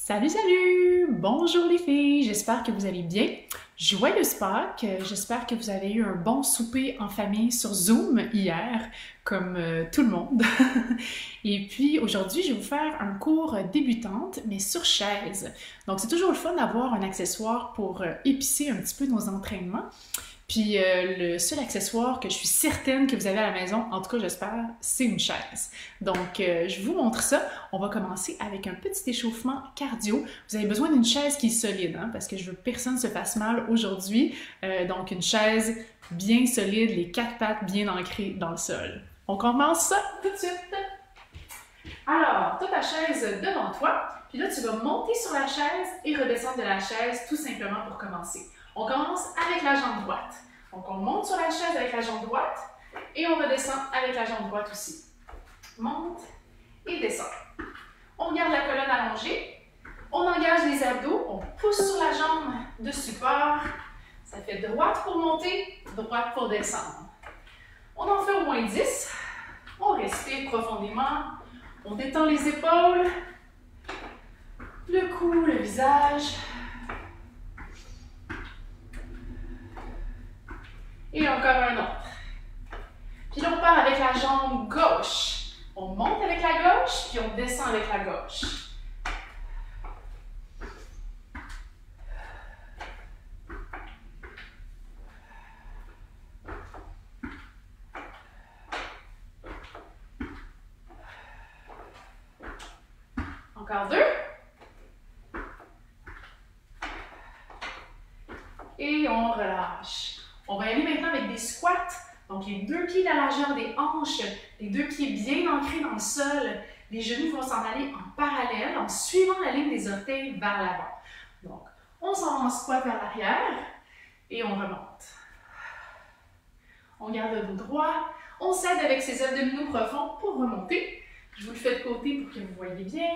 Salut, salut! Bonjour les filles, j'espère que vous allez bien. Joyeuse Pâques, j'espère que vous avez eu un bon souper en famille sur Zoom hier, comme tout le monde. Et puis aujourd'hui, je vais vous faire un cours débutante, mais sur chaise. Donc c'est toujours le fun d'avoir un accessoire pour épicer un petit peu nos entraînements. Puis le seul accessoire que je suis certaine que vous avez à la maison, en tout cas j'espère, c'est une chaise. Donc je vous montre ça. On va commencer avec un petit échauffement cardio. Vous avez besoin d'une chaise qui est solide, hein, parce que je veux que personne se fasse mal aujourd'hui. Donc une chaise bien solide, les quatre pattes bien ancrées dans le sol. On commence ça tout de suite. Alors, tu as ta chaise devant toi, puis là tu vas monter sur la chaise et redescendre de la chaise tout simplement pour commencer. On commence avec la jambe droite. Donc, on monte sur la chaise avec la jambe droite et on redescend avec la jambe droite aussi. Monte et descend. On garde la colonne allongée. On engage les abdos. On pousse sur la jambe de support. Ça fait droite pour monter, droite pour descendre. On en fait au moins 10. On respire profondément. On détend les épaules, le cou, le visage. Et encore un autre. Puis là, on part avec la jambe gauche. On monte avec la gauche, puis on descend avec la gauche. Encore deux. Et on relâche. On va y aller maintenant avec des squats. Donc, les deux pieds à la largeur des hanches, les deux pieds bien ancrés dans le sol. Les genoux vont s'en aller en parallèle en suivant la ligne des orteils vers l'avant. Donc, on s'en va en squat vers l'arrière et on remonte. On garde le dos droit. On s'aide avec ses abdominaux profonds pour remonter. Je vous le fais de côté pour que vous voyez bien.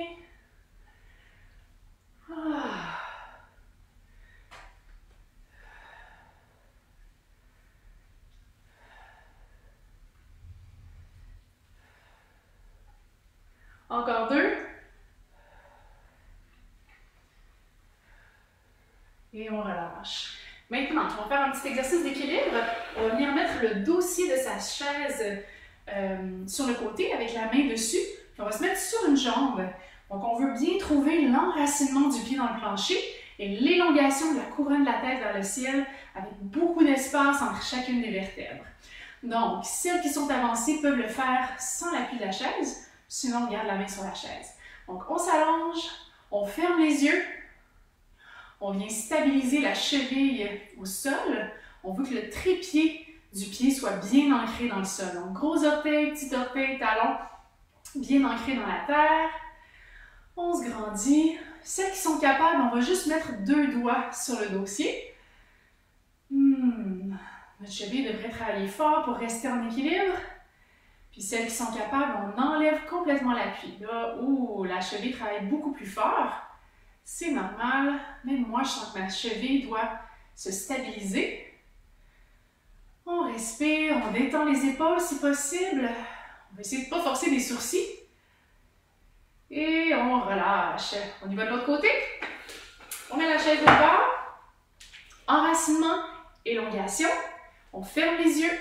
Encore deux. Et on relâche. Maintenant, on va faire un petit exercice d'équilibre. On va venir mettre le dossier de sa chaise sur le côté avec la main dessus. Puis on va se mettre sur une jambe. Donc, on veut bien trouver l'enracinement du pied dans le plancher et l'élongation de la couronne de la tête vers le ciel avec beaucoup d'espace entre chacune des vertèbres. Donc, celles qui sont avancées peuvent le faire sans l'appui de la chaise. Sinon, on garde la main sur la chaise. Donc, on s'allonge, on ferme les yeux, on vient stabiliser la cheville au sol. On veut que le trépied du pied soit bien ancré dans le sol. Donc, gros orteil, petit orteil, talon, bien ancré dans la terre. On se grandit. Celles qui sont capables, on va juste mettre deux doigts sur le dossier. Notre cheville devrait travailler fort pour rester en équilibre. Puis celles qui sont capables, on enlève complètement l'appui. Là, la cheville travaille beaucoup plus fort. C'est normal. Même moi, je sens que ma cheville doit se stabiliser. On respire, on détend les épaules si possible. On va essayer de ne pas forcer les sourcils. Et on relâche. On y va de l'autre côté. On met la chaise au bas. Enracinement, élongation. On ferme les yeux.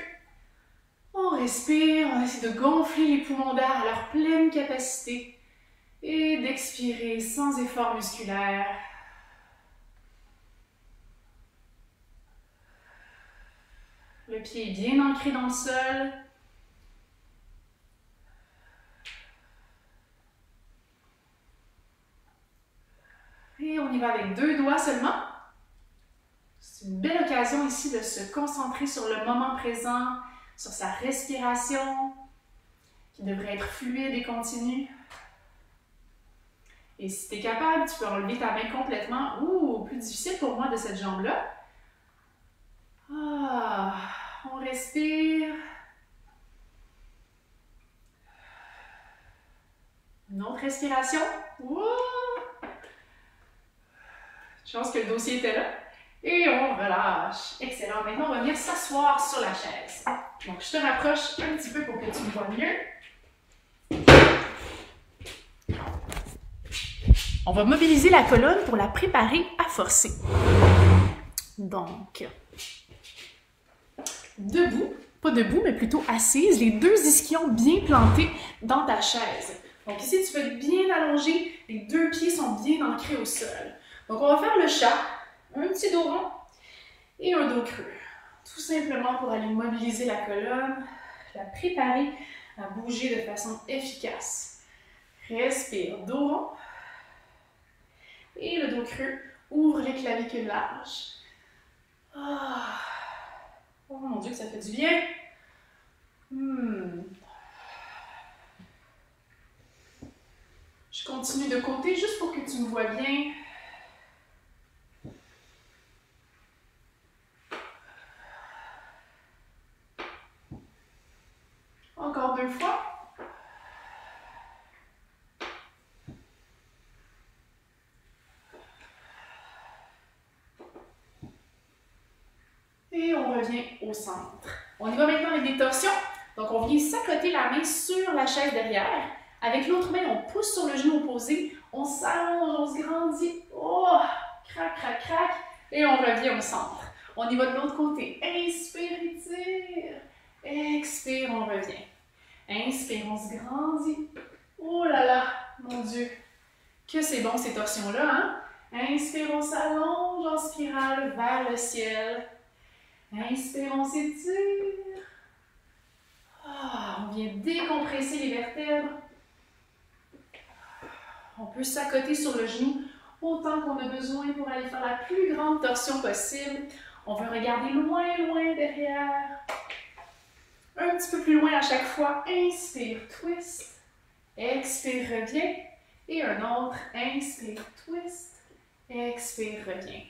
On respire, on essaie de gonfler les poumons d'air à leur pleine capacité et d'expirer sans effort musculaire. Le pied est bien ancré dans le sol. Et on y va avec deux doigts seulement. C'est une belle occasion ici de se concentrer sur le moment présent, sur sa respiration, qui devrait être fluide et continue. Et si tu es capable, tu peux enlever ta main complètement. Plus difficile pour moi de cette jambe-là. On respire. Une autre respiration. Chance que le dossier était là. Et on relâche. Excellent. Maintenant, on va venir s'asseoir sur la chaise. Donc, je te rapproche un petit peu pour que tu me vois mieux. On va mobiliser la colonne pour la préparer à forcer. Donc, debout, pas debout, mais plutôt assise, les deux ischions bien plantés dans ta chaise. Donc ici, tu peux être bien allongé, les deux pieds sont bien ancrés au sol. Donc on va faire le chat, un petit dos rond et un dos creux. Tout simplement pour aller mobiliser la colonne, la préparer à bouger de façon efficace. Respire, dos rond. Et le dos creux, ouvre les clavicules larges. Ah. Oh mon Dieu, que ça fait du bien. Je continue de côté juste pour que tu me vois bien. Encore 2 fois. Et on revient au centre. On y va maintenant avec des torsions. Donc, on vient s'accoter la main sur la chaise derrière. Avec l'autre main, on pousse sur le genou opposé. On s'allonge, on se grandit. Oh! Crac, crac, crac. Et on revient au centre. On y va de l'autre côté. Inspire, étire. Expire, on revient. Inspire, on se grandit. Oh là là, mon Dieu. Que c'est bon ces torsions-là, hein? Inspire, on s'allonge en spirale vers le ciel. Inspire, on s'étire. On vient décompresser les vertèbres. On peut s'accoter sur le genou autant qu'on a besoin pour aller faire la plus grande torsion possible. On veut regarder loin, loin derrière. Un petit peu plus loin à chaque fois. Inspire, twist. Expire, reviens. Et un autre. Inspire, twist. Expire, reviens.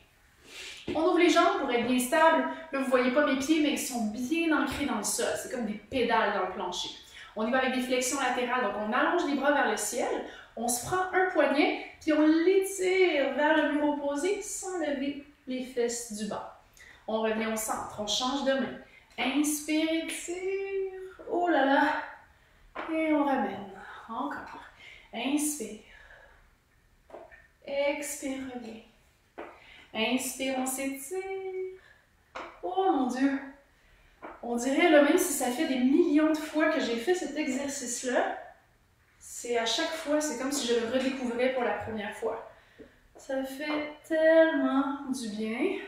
On ouvre les jambes pour être bien stable. Là, vous ne voyez pas mes pieds, mais ils sont bien ancrés dans le sol. C'est comme des pédales dans le plancher. On y va avec des flexions latérales. Donc, on allonge les bras vers le ciel. On se prend un poignet, puis on l'étire vers le mur opposé sans lever les fesses du bas. On revient au centre. On change de main. Inspire, étire. Oh là là. Et on ramène. Encore. Inspire. Expire, reviens. Inspire, on s'étire. Oh mon Dieu! On dirait, là, même si ça fait des millions de fois que j'ai fait cet exercice-là, c'est à chaque fois, c'est comme si je le redécouvrais pour la première fois. Ça fait tellement du bien.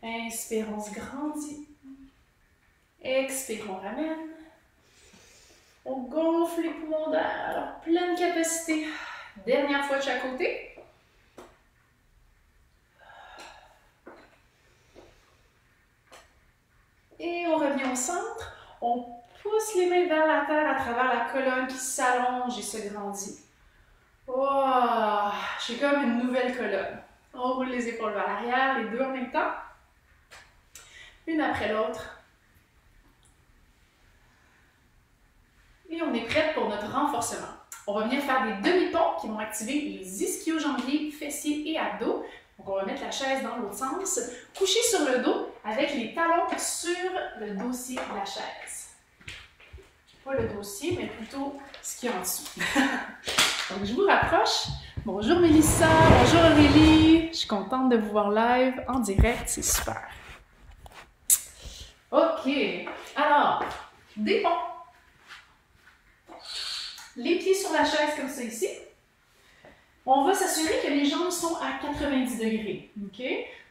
Inspire, on se grandit. Expire, on ramène. On gonfle les poumons d'air. Alors, pleine capacité. Dernière fois de chaque côté. Et on revient au centre. On pousse les mains vers la terre à travers la colonne qui s'allonge et se grandit. Oh, j'ai comme une nouvelle colonne. On roule les épaules vers l'arrière, les deux en même temps. Une après l'autre. Et on est prête pour notre renforcement. On va venir faire des demi-ponts qui vont activer les ischio-jambiers, fessiers et abdos. Donc, on va mettre la chaise dans l'autre sens, coucher sur le dos avec les talons sur le dossier de la chaise. Pas le dossier, mais plutôt ce qui est en dessous. Donc, je vous rapproche. Bonjour Mélissa, bonjour Aurélie. Je suis contente de vous voir live en direct, c'est super. OK. Alors, des ponts. Les pieds sur la chaise comme ça ici. On va s'assurer que les jambes sont à 90 degrés. OK?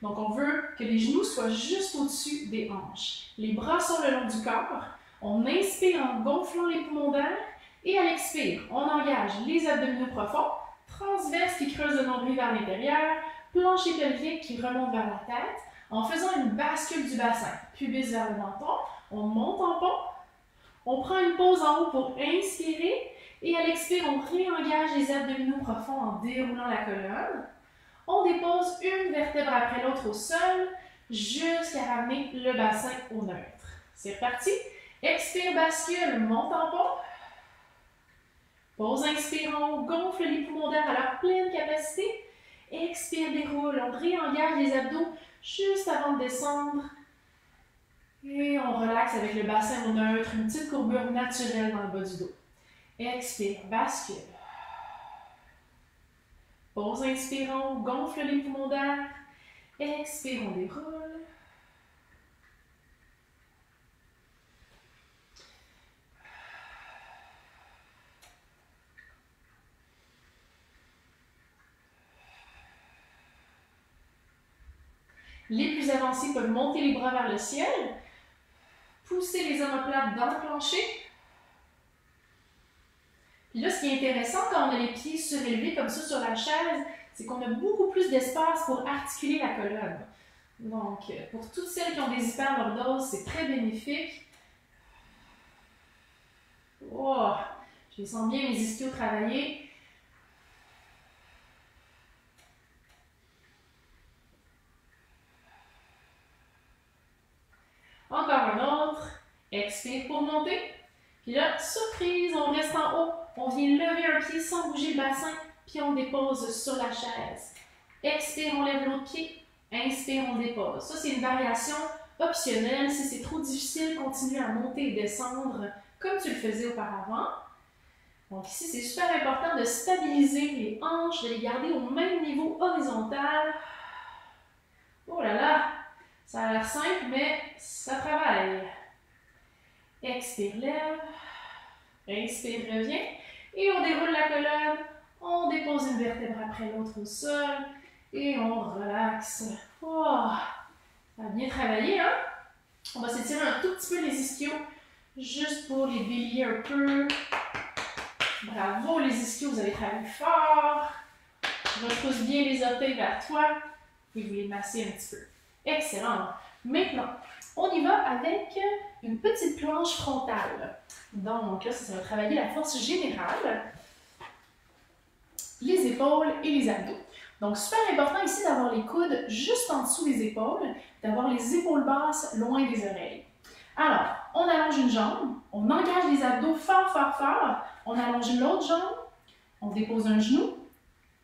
Donc, on veut que les genoux soient juste au-dessus des hanches. Les bras sont le long du corps. On inspire en gonflant les poumons d'air. Et à l'expire, on engage les abdominaux profonds, transverses qui creusent le nombril vers l'intérieur, plancher pelvien qui remonte vers la tête, en faisant une bascule du bassin. Pubis vers le menton. On monte en pont. On prend une pause en haut pour inspirer. Et à l'expire, on réengage les abdominaux profonds en déroulant la colonne. On dépose une vertèbre après l'autre au sol jusqu'à ramener le bassin au neutre. C'est reparti. Expire, bascule, monte en pont. Pause, inspire, on gonfle les poumons d'air à leur pleine capacité. Expire, déroule, on réengage les abdos juste avant de descendre. Et on relaxe avec le bassin au neutre, une petite courbure naturelle dans le bas du dos. Expire, bascule. Pause, inspirons, gonfle les poumons d'air. Expire, on déroule. Les plus avancés peuvent monter les bras vers le ciel, pousser les omoplates dans le plancher. Puis là, ce qui est intéressant quand on a les pieds surélevés comme ça sur la chaise, c'est qu'on a beaucoup plus d'espace pour articuler la colonne. Donc, pour toutes celles qui ont des hyperlordoses, c'est très bénéfique. Oh, je les sens bien, mes ischios travailler. Encore un autre. Expire pour monter. Puis là, surprise, on reste en haut. On vient lever un pied sans bouger le bassin, puis on dépose sur la chaise. Expire, on lève l'autre pied. Inspire, on dépose. Ça, c'est une variation optionnelle. Si c'est trop difficile, continue à monter et descendre comme tu le faisais auparavant. Donc ici, c'est super important de stabiliser les hanches, de les garder au même niveau horizontal. Oh là là, ça a l'air simple, mais ça travaille. Expire, lève. Inspire, reviens. Et on déroule la colonne. On dépose une vertèbre après l'autre au sol. Et on relaxe. Oh, ça a bien travaillé, hein? On va s'étirer un tout petit peu les ischios, juste pour les délier un peu. Bravo les ischios, vous avez travaillé fort. Je retrousse bien les orteils vers toi. Et vous les massez un petit peu. Excellent. Maintenant, on y va avec une petite planche frontale. Donc là, ça va travailler la force générale, les épaules et les abdos. Donc, super important ici d'avoir les coudes juste en dessous des épaules, d'avoir les épaules basses loin des oreilles. Alors, on allonge une jambe, on engage les abdos fort, fort, fort, on allonge l'autre jambe, on dépose un genou,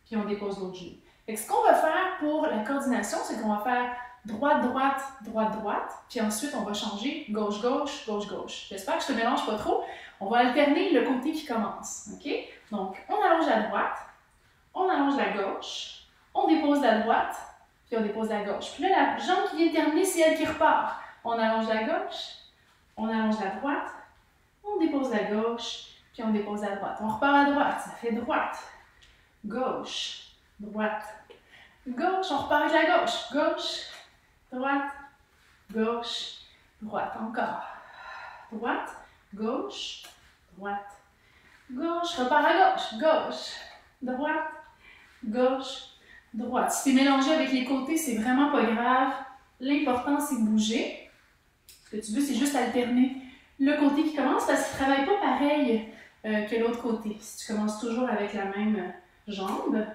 puis on dépose l'autre genou. Fait que ce qu'on va faire pour la coordination, c'est qu'on va faire droite, droite, droite, droite, puis ensuite on va changer gauche, gauche, gauche, gauche. J'espère que je te mélange pas trop. On va alterner le côté qui commence, ok? Donc, on allonge la droite, on allonge la gauche, on dépose la droite, puis on dépose la gauche. Puis là, la jambe qui vient terminer, c'est elle qui repart. On allonge la gauche, on allonge la droite, on dépose la gauche, puis on dépose la droite. On repart à droite, ça fait droite, gauche, droite, gauche, on repart avec la gauche, gauche, droite, gauche, droite, encore. Droite, gauche, droite, gauche, repart à gauche, gauche, droite, gauche, droite. Si tu es mélangé avec les côtés, c'est vraiment pas grave. L'important, c'est de bouger. Ce que tu veux, c'est juste alterner le côté qui commence parce qu'il ne travaille pas pareil que l'autre côté. Si tu commences toujours avec la même jambe.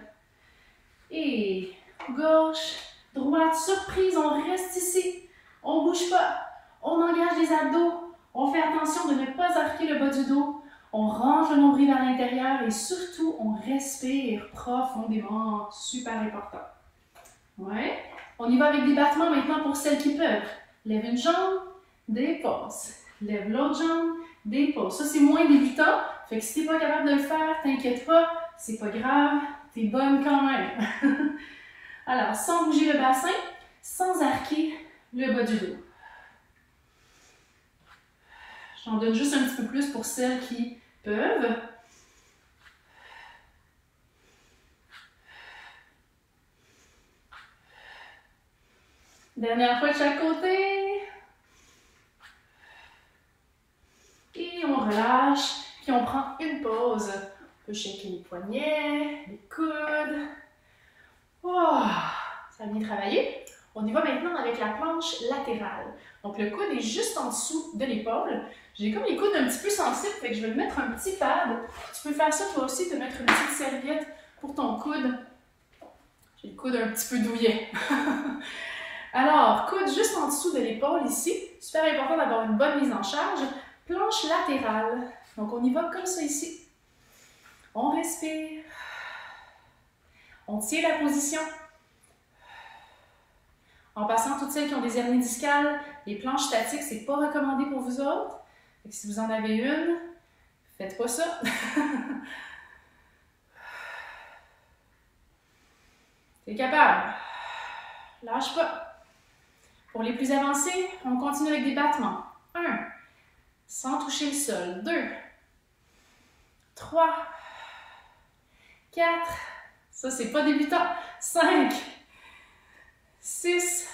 Et gauche, droite, surprise, on reste ici. On ne bouge pas. On engage les abdos. On fait attention de ne pas arquer le bas du dos. On rentre le nombril vers l'intérieur et surtout, on respire profondément. Super important. Ouais. On y va avec des battements maintenant pour celles qui peuvent. Lève une jambe, dépose. Lève l'autre jambe, dépose. Ça, c'est moins débutant. Fait que si tu n'es pas capable de le faire, t'inquiète pas, c'est pas grave. Tu es bonne quand même. Alors, sans bouger le bassin, sans arquer le bas du dos. J'en donne juste un petit peu plus pour celles qui peuvent. Dernière fois de chaque côté. Et on relâche. Puis on prend une pause. On peut shaker les poignets, les coudes. Oh, ça a bien travaillé. On y va maintenant avec la planche latérale. Donc le coude est juste en dessous de l'épaule. J'ai comme les coudes un petit peu sensibles, fait que je vais me mettre un petit pad. Tu peux faire ça toi aussi, te mettre une petite serviette pour ton coude. J'ai le coude un petit peu douillet. Alors, coude juste en dessous de l'épaule ici. Super important d'avoir une bonne mise en charge. Planche latérale. Donc on y va comme ça ici. On respire. On tient la position. En passant, toutes celles qui ont des hernies discales, les planches statiques, c'est pas recommandé pour vous autres. Et si vous en avez une, faites pas ça. T'es capable. Lâche pas. Pour les plus avancés, on continue avec des battements. 1, sans toucher le sol. 2, 3, 4, ça c'est pas débutant. 5, 6,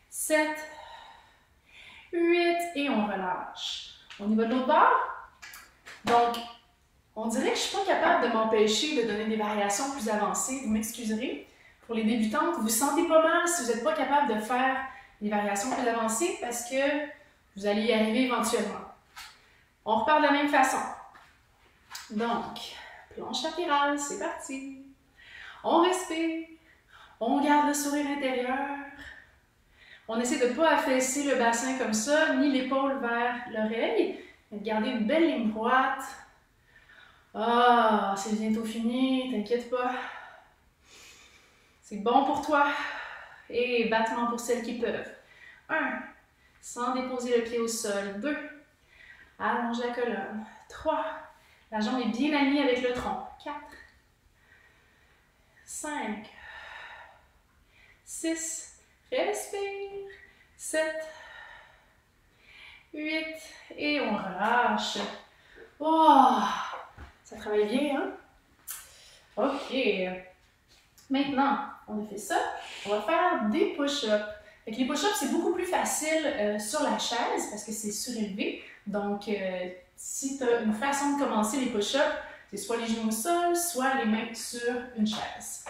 7, 8 et on relâche. On y va de l'autre bord. Donc, on dirait que je ne suis pas capable de m'empêcher de donner des variations plus avancées. Vous m'excuserez. Pour les débutantes, vous sentez pas mal si vous n'êtes pas capable de faire des variations plus avancées parce que vous allez y arriver éventuellement. On repart de la même façon. Donc, planche latérale, c'est parti. On respire. On garde le sourire intérieur. On essaie de ne pas affaisser le bassin comme ça, ni l'épaule vers l'oreille, mais de garder une belle ligne droite. Ah, c'est bientôt fini, t'inquiète pas. C'est bon pour toi. Et battement pour celles qui peuvent. 1, sans déposer le pied au sol. 2, allonge la colonne. 3, la jambe est bien alignée avec le tronc. 4, 5, 6, respire. 7, 8, et on relâche. Oh, ça travaille bien, hein? OK. Maintenant, on a fait ça. On va faire des push-ups. Les push-ups, c'est beaucoup plus facile sur la chaise parce que c'est surélevé. Donc, si tu as une façon de commencer les push-ups, c'est soit les genoux au sol, soit les mains sur une chaise.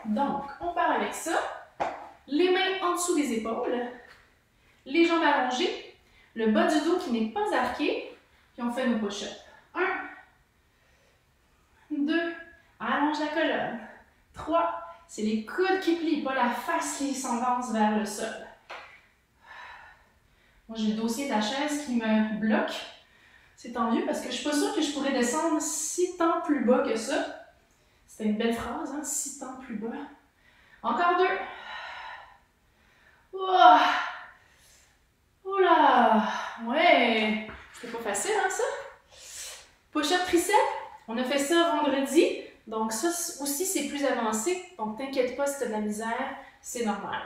Donc, on part avec ça. Les mains en dessous des épaules. Les jambes allongées. Le bas du dos qui n'est pas arqué. Puis on fait nos push-ups. 1, 2, allonge la colonne. 3, c'est les coudes qui plient, pas la face qui s'avance vers le sol. Moi, j'ai le dossier de la chaise qui me bloque. C'est tant mieux parce que je ne suis pas sûre que je pourrais descendre si tant plus bas que ça. C'était une belle phrase, hein? Si tant plus bas. Encore 2. Oh! Oula! Ouais! C'était pas facile, hein, ça? Push-up triceps. On a fait ça vendredi. Donc ça aussi, c'est plus avancé. Donc t'inquiète pas si tu as de la misère, c'est normal.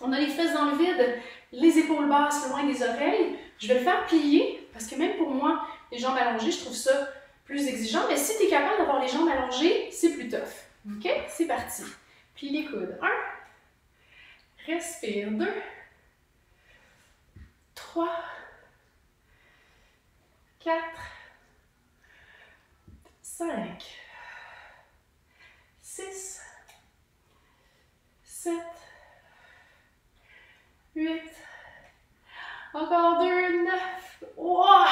On a les fesses dans le vide, les épaules basses loin des oreilles. Je vais le faire plier parce que même pour moi, les jambes allongées, je trouve ça plus exigeant. Mais si tu es capable d'avoir les jambes allongées, c'est plus tough. OK? C'est parti. Plie les coudes. 1. Respire. 2. 3. 4. 5. 6, 7, 8, encore 2, 9, wow,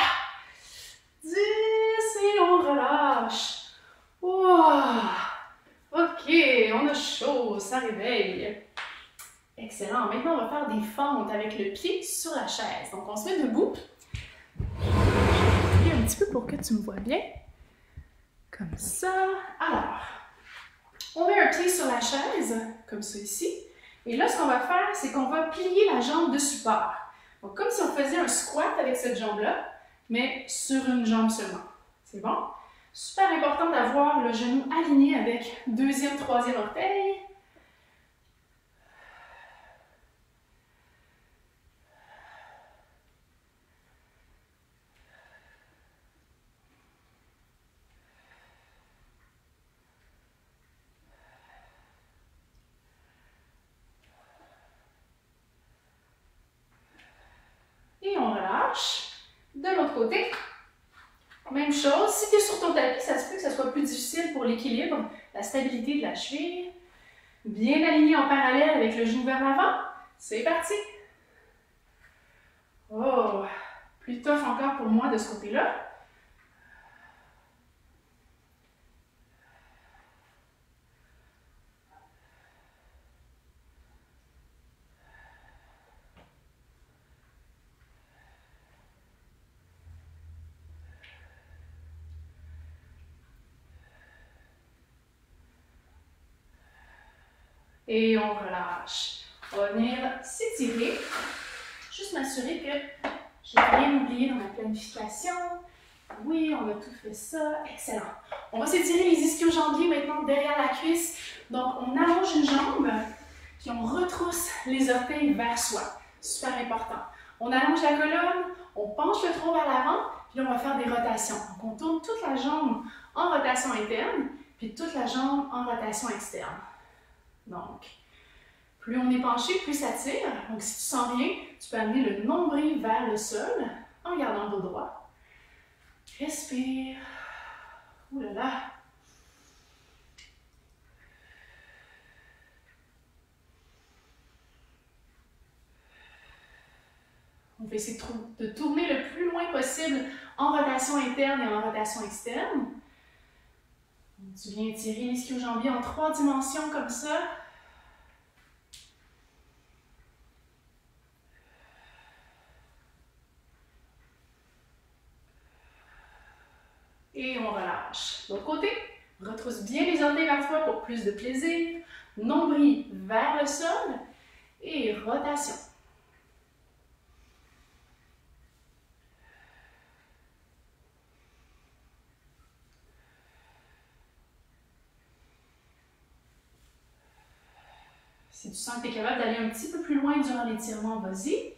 10, et on relâche. Wow. OK, on a chaud, ça réveille. Excellent. Maintenant, on va faire des fentes avec le pied sur la chaise. Donc, on se met debout. Je vais plier un petit peu pour que tu me vois bien. Comme ça. Alors, on met un pied sur la chaise, comme ça ici. Et là, ce qu'on va faire, c'est qu'on va plier la jambe de support. Donc, comme si on faisait un squat avec cette jambe-là, mais sur une jambe seulement. C'est bon? Super important d'avoir le genou aligné avec deuxième, troisième orteil. Et on relâche. De l'autre côté, même chose. Si tu es sur ton tapis, ça se peut que ça soit plus difficile pour l'équilibre, la stabilité de la cheville. Bien aligné en parallèle avec le genou vers l'avant. C'est parti. Oh, plus tough encore pour moi de ce côté-là. Et on relâche. On va venir s'étirer. Juste m'assurer que j'ai rien oublié dans ma planification. Oui, on a tout fait ça. Excellent. On va s'étirer les ischio-jambiers maintenant derrière la cuisse Donc, on allonge une jambe, puis on retrousse les orteils vers soi. Super important. On allonge la colonne, on penche le tronc vers l'avant, puis là, on va faire des rotations. Donc, on tourne toute la jambe en rotation interne, puis toute la jambe en rotation externe. Donc, plus on est penché, plus ça tire. Donc, si tu sens rien, tu peux amener le nombril vers le sol en gardant le dos droit. Respire. Ouh là là. On va essayer de tourner le plus loin possible en rotation interne et en rotation externe. Tu viens étirer l'ischio-jambier en 3 dimensions comme ça. Et on relâche. De l'autre côté, retrousse bien les orteils vers toi pour plus de plaisir. Nombril vers le sol et rotation. Si tu sens que tu es capable d'aller un petit peu plus loin durant l'étirement, vas-y.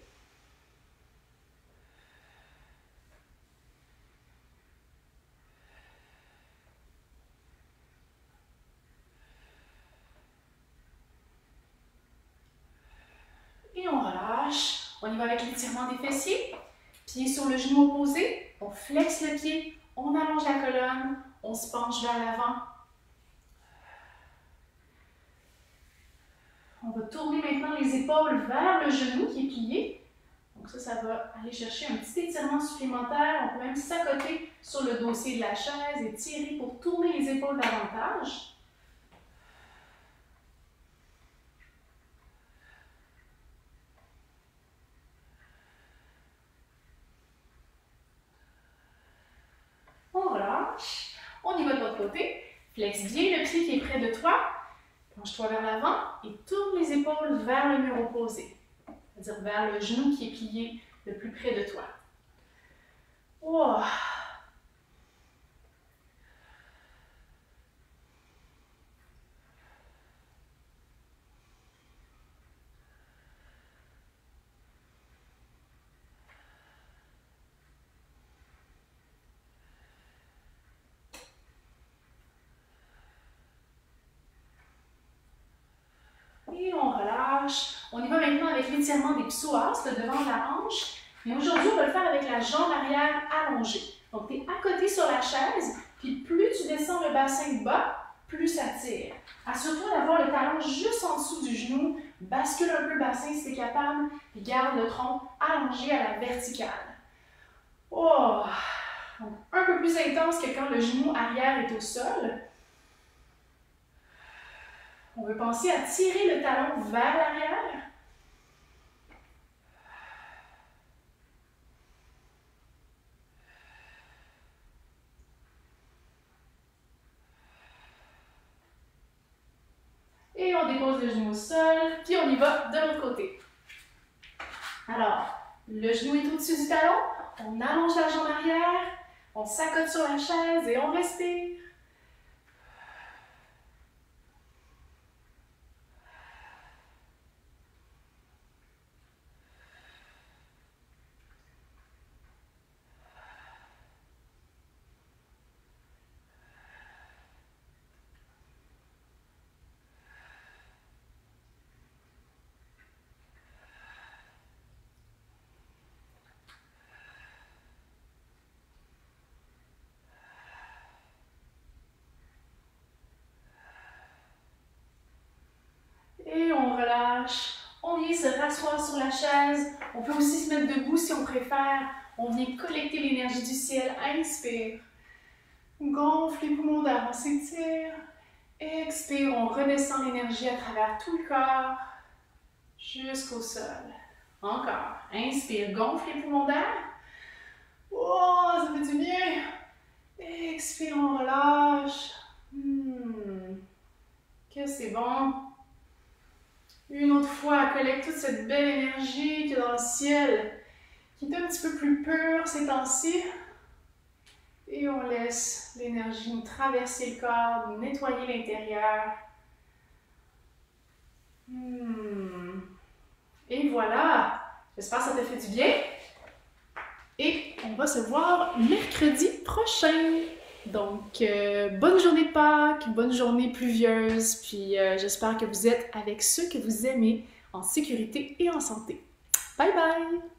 Et on relâche. On y va avec l'étirement des fessiers. Pied sur le genou opposé. On flexe le pied. On allonge la colonne. On se penche vers l'avant. On va tourner maintenant les épaules vers le genou qui est plié. Donc ça va aller chercher un petit étirement supplémentaire. On peut même s'accoter sur le dossier de la chaise et tirer pour tourner les épaules davantage. On relâche. On y va de l'autre côté. Flexe bien le pied qui est près de toi. Penche-toi vers l'avant et tourne les épaules vers le mur opposé. C'est-à-dire vers le genou qui est plié le plus près de toi. Oh. Et on relâche. On y va maintenant avec l'étirement des psoas, le devant de la hanche. Mais aujourd'hui, on va le faire avec la jambe arrière allongée. Donc, tu es à côté sur la chaise, puis plus tu descends le bassin bas, plus ça tire. Assure-toi d'avoir le talon juste en dessous du genou. Bascule un peu le bassin si tu es capable, puis garde le tronc allongé à la verticale. Oh! Donc, un peu plus intense que quand le genou arrière est au sol. On veut penser à tirer le talon vers l'arrière. Et on dépose le genou au sol, puis on y va de l'autre côté. Alors, le genou est au-dessus du talon, on allonge la jambe arrière, on s'accote sur la chaise et on respire. Et on relâche. On vient se rasseoir sur la chaise. On peut aussi se mettre debout si on préfère. On vient collecter l'énergie du ciel. Inspire. Gonfle les poumons d'air, on s'étire. Expire, on redescend l'énergie à travers tout le corps jusqu'au sol. Encore. Inspire, gonfle les poumons d'air. Oh, ça fait du bien. Expire, on relâche. Que c'est bon. Une autre fois, collecte toute cette belle énergie qui est dans le ciel, qui est un petit peu plus pure ces temps-ci. Et on laisse l'énergie nous traverser le corps, nous nettoyer l'intérieur. Et voilà! J'espère que ça t'a fait du bien. Et on va se voir mercredi prochain. Donc, bonne journée de Pâques, bonne journée pluvieuse, puis j'espère que vous êtes avec ceux que vous aimez en sécurité et en santé. Bye bye!